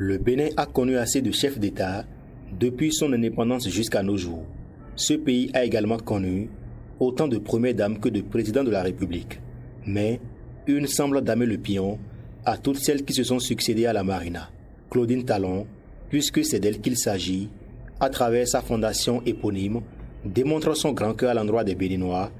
Le Bénin a connu assez de chefs d'État depuis son indépendance jusqu'à nos jours. Ce pays a également connu autant de premières dames que de présidents de la République. Mais une semble damer le pion à toutes celles qui se sont succédées à la Marina. Claudine Talon, puisque c'est d'elle qu'il s'agit, à travers sa fondation éponyme, démontre son grand cœur à l'endroit des Béninois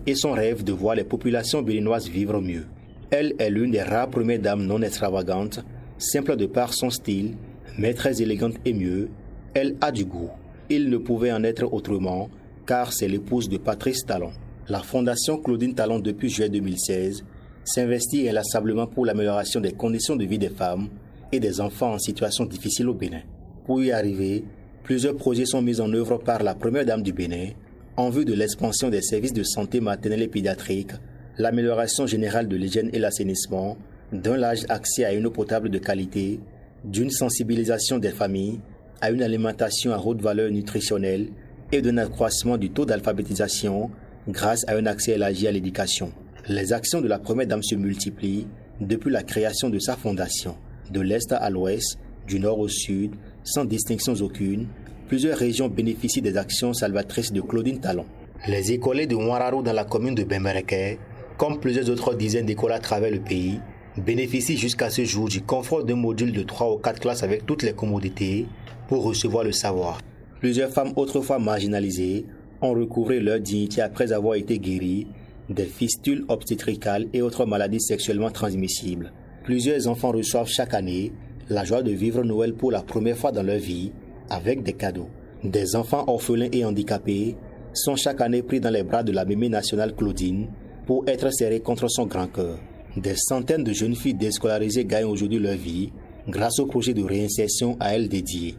et son rêve de voir les populations béninoises vivre mieux. Elle est l'une des rares premières dames non extravagantes, simple de par son style, mais très élégante et mieux. Elle a du goût. Il ne pouvait en être autrement, car c'est l'épouse de Patrice Talon. La fondation Claudine Talon, depuis juillet 2016, s'investit inlassablement pour l'amélioration des conditions de vie des femmes et des enfants en situation difficile au Bénin. Pour y arriver, plusieurs projets sont mis en œuvre par la première dame du Bénin en vue de l'expansion des services de santé maternelle et pédiatrique, l'amélioration générale de l'hygiène et l'assainissement, d'un large accès à une eau potable de qualité, d'une sensibilisation des familles à une alimentation à haute valeur nutritionnelle et d'un accroissement du taux d'alphabétisation grâce à un accès élargi à l'éducation. Les actions de la première dame se multiplient depuis la création de sa fondation. De l'est à l'ouest, du nord au sud, sans distinction aucune, plusieurs régions bénéficient des actions salvatrices de Claudine Talon. Les écoliers de Ouararo dans la commune de Bembereke, comme plusieurs autres dizaines d'écoles à travers le pays, bénéficient jusqu'à ce jour du confort d'un module de 3 ou 4 classes avec toutes les commodités pour recevoir le savoir. Plusieurs femmes autrefois marginalisées ont recouvré leur dignité après avoir été guéries des fistules obstétricales et autres maladies sexuellement transmissibles. Plusieurs enfants reçoivent chaque année la joie de vivre Noël pour la première fois dans leur vie avec des cadeaux. Des enfants orphelins et handicapés sont chaque année pris dans les bras de la mémé nationale Claudine pour être serrés contre son grand cœur. Des centaines de jeunes filles déscolarisées gagnent aujourd'hui leur vie grâce au projet de réinsertion à elles dédié.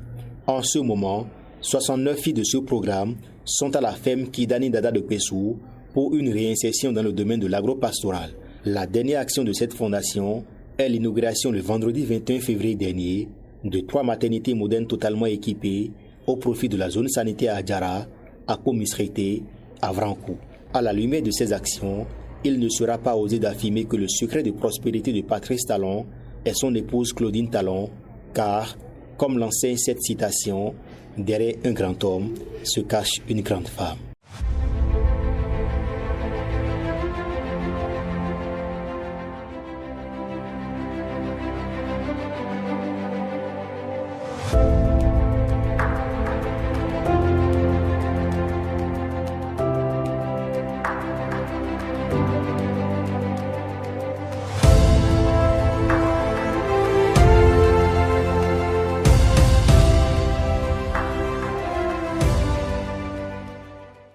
En ce moment, 69 filles de ce programme sont à la ferme Kidani Dada de Pessou pour une réinsertion dans le domaine de l'agropastoral. La dernière action de cette fondation est l'inauguration le vendredi 21 février dernier de 3 maternités modernes totalement équipées au profit de la zone sanitaire à Djara, à Komisrete, à Vrankou. À la lumière de ces actions, il ne sera pas osé d'affirmer que le secret de prospérité de Patrice Talon est son épouse Claudine Talon, car, comme l'enseigne cette citation, derrière un grand homme se cache une grande femme.